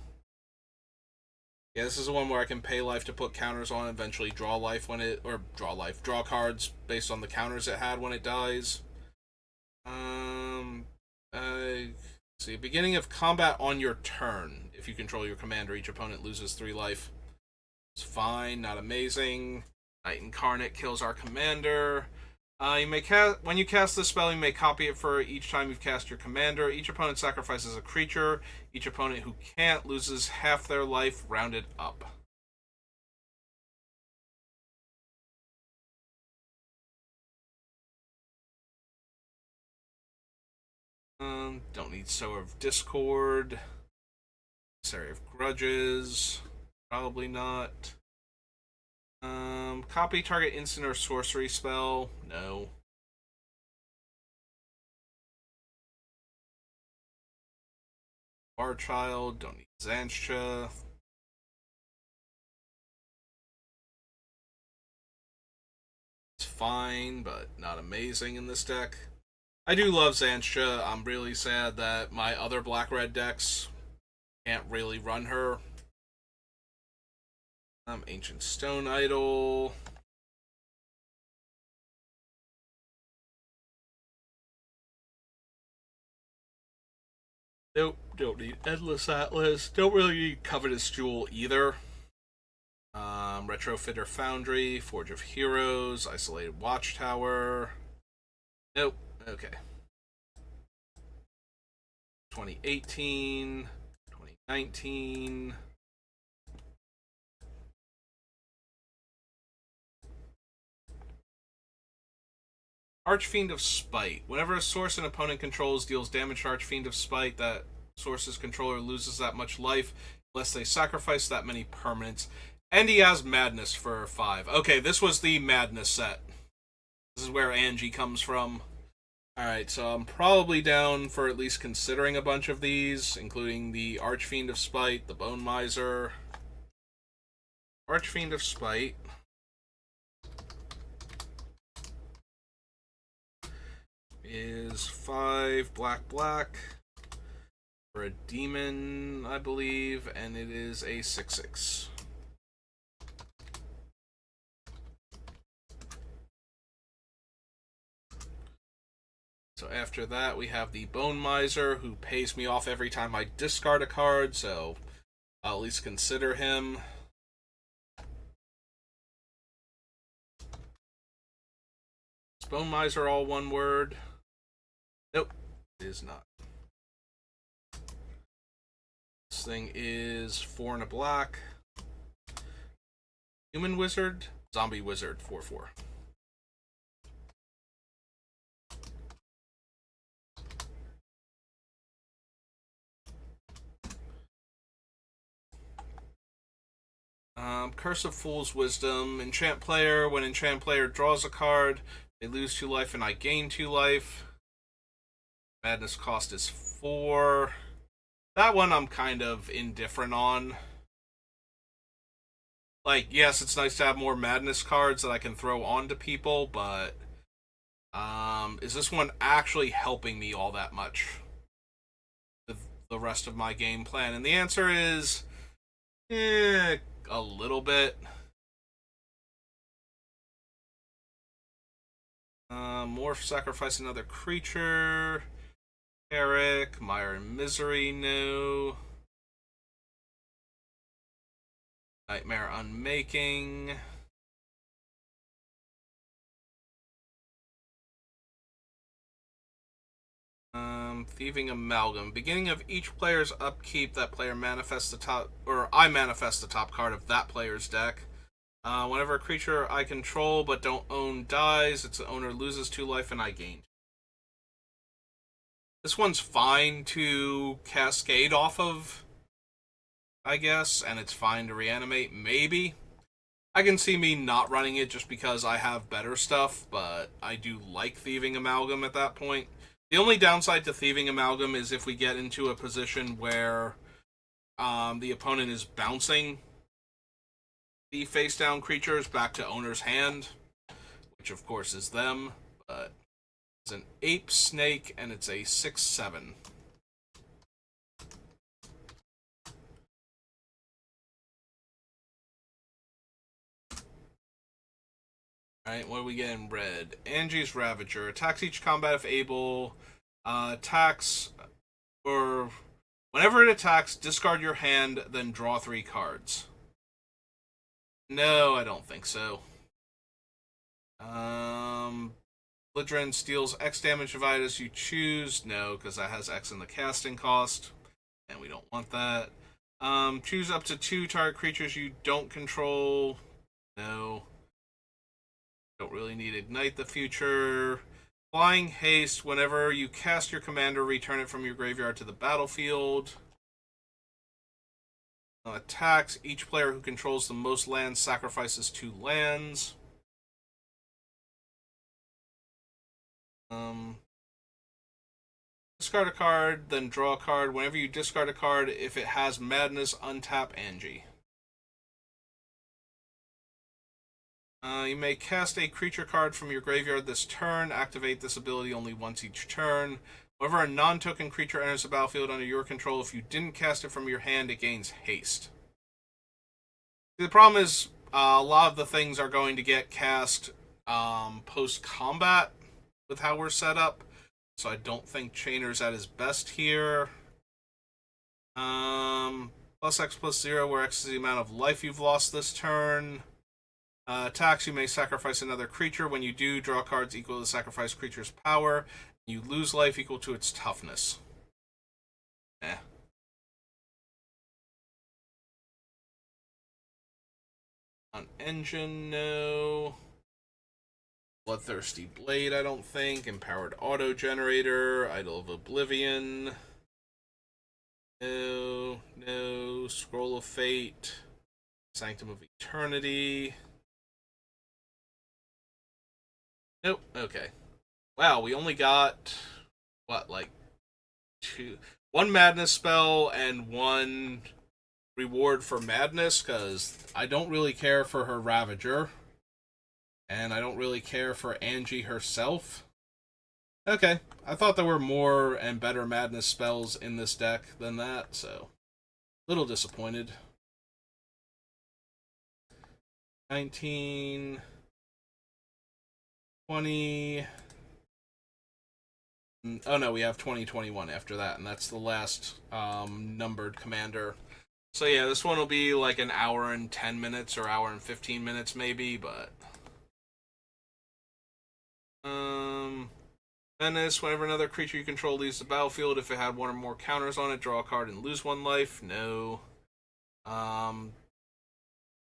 Yeah, this is the one where I can pay life to put counters on, and eventually draw life when it, or draw cards based on the counters it had when it dies. See, beginning of combat on your turn. If you control your commander, each opponent loses 3 life. It's fine, not amazing. Knight Incarnate kills our commander. You may when you cast this spell, you may copy it for each time you've cast your commander. Each opponent sacrifices a creature. Each opponent who can't loses half their life, rounded up. Don't need Sower of Discord. Emissary of Grudges. Probably not. Copy target instant or sorcery spell. No. Our Child. Don't need Zanshcha. It's fine, but not amazing in this deck. I do love Zanshcha. I'm really sad that my other black-red decks can't really run her. Ancient Stone Idol. Nope, don't need Endless Atlas. Don't really need Covetous Jewel either. Retrofitter Foundry, Forge of Heroes, Isolated Watchtower. Nope, okay. 2018, 2019. Archfiend of Spite. Whenever a source an opponent controls deals damage to Archfiend of Spite, that source's controller loses that much life unless they sacrifice that many permanents. And he has Madness for 5. Okay, this was the Madness set. This is where Angie comes from. Alright, so I'm probably down for at least considering a bunch of these, including the Archfiend of Spite, the Bone Miser. Archfiend of Spite. Is 5 black for a demon, I believe, and it is a 6/6. So after that, we have the Bone Miser, who pays me off every time I discard a card, so I'll at least consider him. Is Bone Miser all one word? Nope, it is not. This thing is 4 and a black. Human Wizard, Zombie Wizard, 4/4. Curse of Fool's Wisdom. Enchant player. When enchant player draws a card, they lose 2 life and I gain 2 life. Madness cost is 4. That one I'm kind of indifferent on. Like, yes, it's nice to have more Madness cards that I can throw onto people, but is this one actually helping me all that much with the rest of my game plan? And the answer is, a little bit. Morph, sacrifice another creature. Eric, Mire and Misery, no. Nightmare Unmaking. Thieving Amalgam. Beginning of each player's upkeep, that player manifests the top, or I manifest the top card of that player's deck. Whenever a creature I control but don't own dies, its owner loses 2 life and I gain. This one's fine to cascade off of, I guess, and it's fine to reanimate, maybe. I can see me not running it just because I have better stuff, but I do like Thieving Amalgam at that point. The only downside to Thieving Amalgam is if we get into a position where the opponent is bouncing the face-down creatures back to owner's hand, which of course is them, but it's an ape snake and it's a 6/7. Alright, what do we get in red? Angie's Ravager. Attacks each combat if able. Attacks, or whenever it attacks, discard your hand, then draw 3 cards. No, I don't think so. Belligerent steals X damage divided as you choose. No, because that has X in the casting cost, and we don't want that. Choose up to 2 target creatures you don't control. No. Don't really need Ignite the Future. Flying Haste. Whenever you cast your commander, return it from your graveyard to the battlefield. Attacks. Each player who controls the most lands sacrifices 2 lands. Discard a card, then draw a card. Whenever you discard a card, if it has Madness, untap Angie. You may cast a creature card from your graveyard this turn. Activate this ability only once each turn. Whenever a non-token creature enters the battlefield under your control, if you didn't cast it from your hand, it gains haste. The problem is, a lot of the things are going to get cast post-combat with how we're set up. So I don't think Chainer's at his best here. Plus X plus 0, where X is the amount of life you've lost this turn. Attacks, you may sacrifice another creature. When you do, draw cards equal to the sacrificed creature's power. You lose life equal to its toughness. On engine, no. Bloodthirsty Blade, I don't think. Empowered Auto Generator. Idol of Oblivion. No. No. Scroll of Fate. Sanctum of Eternity. Nope. Okay. Wow, we only got what, like one madness spell and one reward for madness, because I don't really care for her Ravager, and I don't really care for Angie herself. Okay, I thought there were more and better madness spells in this deck than that, so a little disappointed. 19, 20. Oh no, we have 2021 after that, and that's the last numbered commander. So yeah, this one will be like an hour and 10 minutes or hour and 15 minutes maybe, but Menace, whenever another creature you control leaves the battlefield, if it had one or more counters on it, draw a card and lose 1 life. No.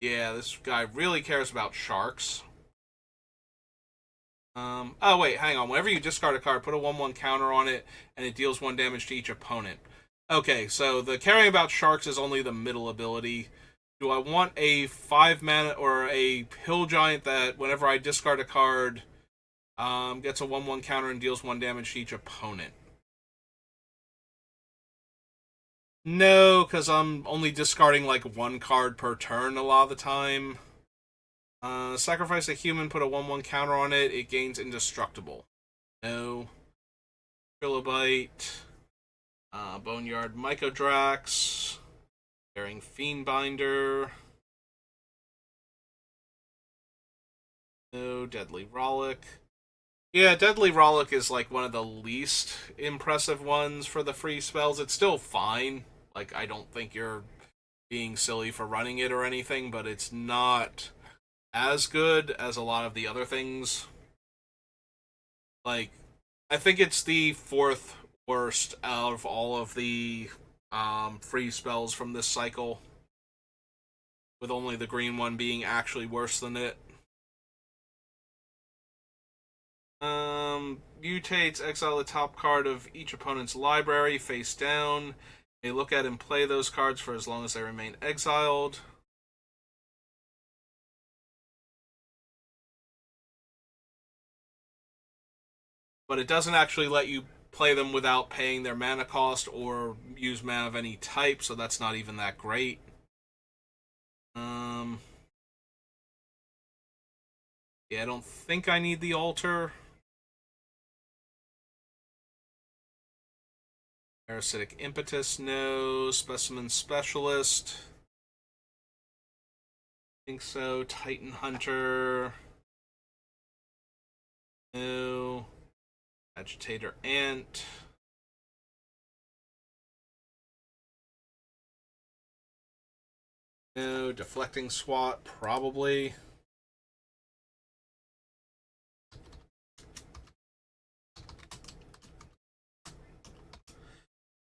Yeah, this guy really cares about sharks. Oh wait, hang on. Whenever you discard a card, put a 1/1 counter on it, and it deals 1 damage to each opponent. Okay, so the caring about sharks is only the middle ability. Do I want a 5 mana or a hill giant that whenever I discard a card, gets a 1/1 counter and deals 1 damage to each opponent? No, because I'm only discarding like 1 card per turn a lot of the time. Sacrifice a human, put a 1/1 counter on it, it gains indestructible. No. Trilobite. Boneyard Mycodrax. Bearing Fiendbinder. No. Deadly Rollick. Yeah, Deadly Rollick is like one of the least impressive ones for the free spells. It's still fine. Like, I don't think you're being silly for running it or anything, but it's not as good as a lot of the other things. Like, I think it's the 4th worst out of all of the free spells from this cycle, with only the green one being actually worse than it. Mutates, exile the top card of each opponent's library face down. May look at and play those cards for as long as they remain exiled. But it doesn't actually let you play them without paying their mana cost or use mana of any type, so that's not even that great. Yeah, I don't think I need the altar. Parasitic Impetus, no. Specimen Specialist. I think so. Titan Hunter. No. Agitator Ant. No. Deflecting Swat, probably.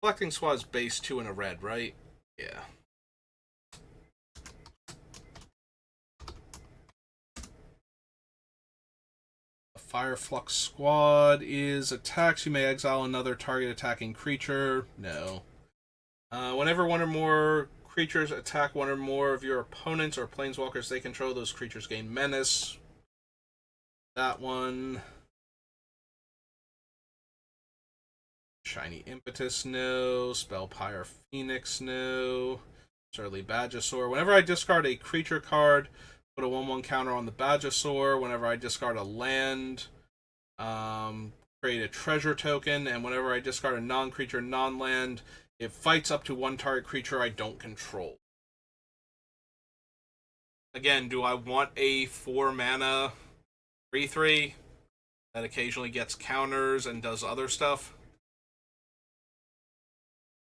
Deflecting Swat is base 2 and a red, right? Yeah. Fireflux Squad is attacks. You may exile another target attacking creature. No. Whenever one or more creatures attack one or more of your opponents or planeswalkers they control, those creatures gain menace. That one. Shiny Impetus, no. Spellpire Phoenix, no. Surly Badgesaur. Whenever I discard a creature card, put a 1/1 counter on the Badgesaur. Whenever I discard a land, create a treasure token. And whenever I discard a non-creature, non-land, it fights up to one target creature I don't control. Again, do I want a 4-mana 3/3 that occasionally gets counters and does other stuff?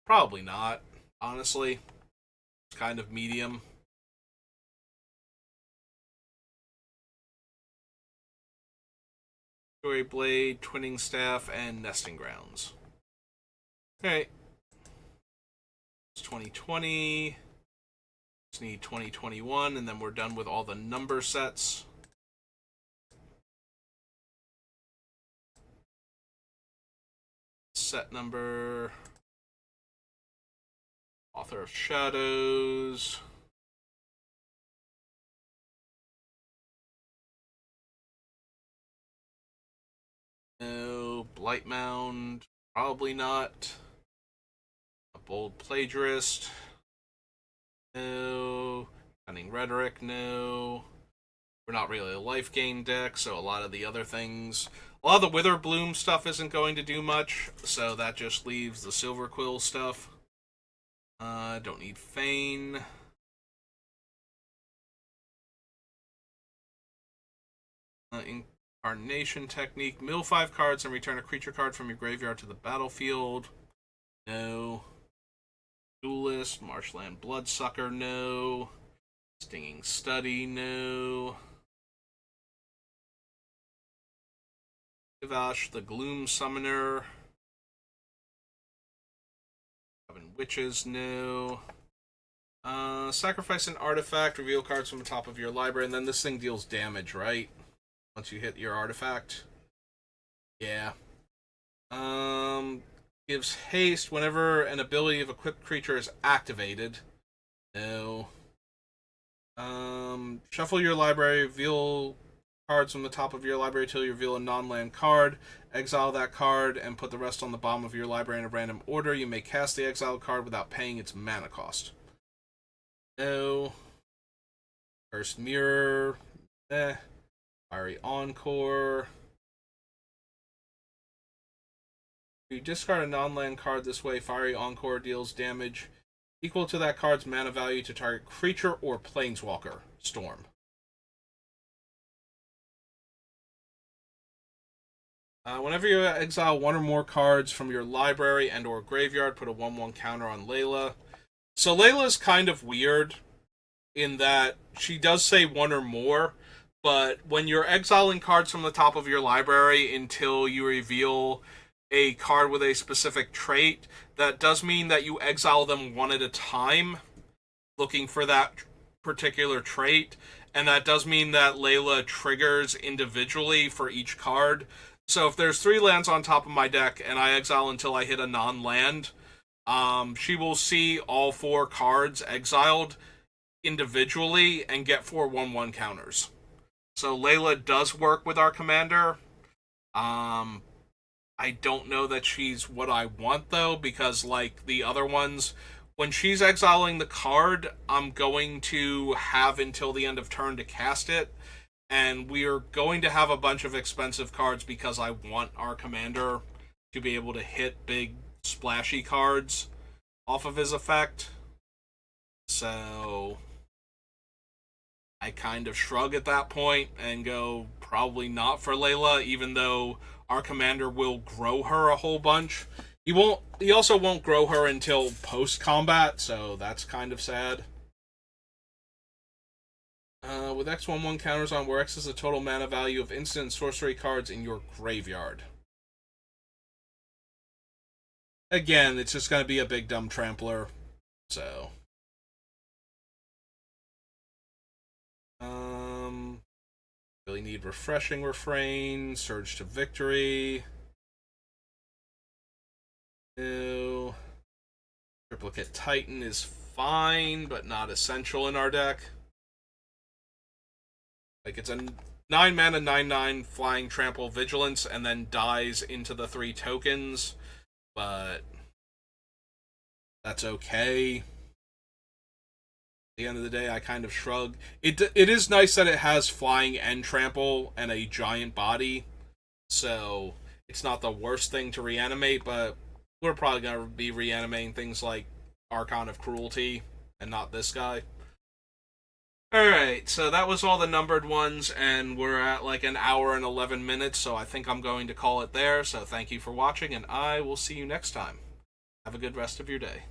Probably not, honestly. It's kind of medium. Story Blade, Twinning Staff, and Nesting Grounds. Alright. It's 2020. Just need 2021, and then we're done with all the number sets. Set number. Author of Shadows. No. Blightmound. Probably not. A Bold Plagiarist. No. Cunning Rhetoric. No. We're not really a life gain deck, so a lot of the other things... A lot of the Witherbloom stuff isn't going to do much, so that just leaves the Silver Quill stuff. Don't need Feign. Incarnation Technique. Mill 5 cards and return a creature card from your graveyard to the battlefield. No. Duelist. Marshland Bloodsucker. No. Stinging Study. No. Kivash the Gloom Summoner. Seven Witches. No. Sacrifice an artifact, reveal cards from the top of your library, and then this thing deals damage, right? Once you hit your artifact. Yeah. Gives haste whenever an ability of equipped creature is activated. No. Shuffle your library, reveal cards from the top of your library till you reveal a non-land card. Exile that card and put the rest on the bottom of your library in a random order. You may cast the exiled card without paying its mana cost. No. First Mirror. Fiery Encore. If you discard a non-land card this way, Fiery Encore deals damage equal to that card's mana value to target creature or planeswalker. Storm. Whenever you exile one or more cards from your library and or graveyard, put a 1/1 counter on Layla. So Layla's kind of weird in that she does say one or more, but when you're exiling cards from the top of your library until you reveal a card with a specific trait, that does mean that you exile them one at a time, looking for that particular trait, and that does mean that Layla triggers individually for each card. So if there's 3 lands on top of my deck and I exile until I hit a non-land, she will see all 4 cards exiled individually and get 4 1/1 counters. So Layla does work with our commander. I don't know that she's what I want, though, because like the other ones, when she's exiling the card, I'm going to have until the end of turn to cast it. And we are going to have a bunch of expensive cards because I want our commander to be able to hit big, splashy cards off of his effect. So I kind of shrug at that point and go, probably not for Layla, even though our commander will grow her a whole bunch. He also won't grow her until post-combat, so that's kind of sad. With X11 counters on, where X is the total mana value of instant and sorcery cards in your graveyard. Again, it's just going to be a big dumb trampler, so... Really need Refreshing Refrain, Surge to Victory. No. Triplicate Titan is fine, but not essential in our deck. Like, it's a 9 mana, 9/9 flying trample vigilance, and then dies into the 3 tokens, but that's okay. At the end of the day, I kind of shrug. It is nice that it has flying and trample and a giant body, so it's not the worst thing to reanimate, but we're probably going to be reanimating things like Archon of Cruelty and not this guy. Alright, so that was all the numbered ones, and we're at like an hour and 11 minutes, so I think I'm going to call it there. So thank you for watching, and I will see you next time. Have a good rest of your day.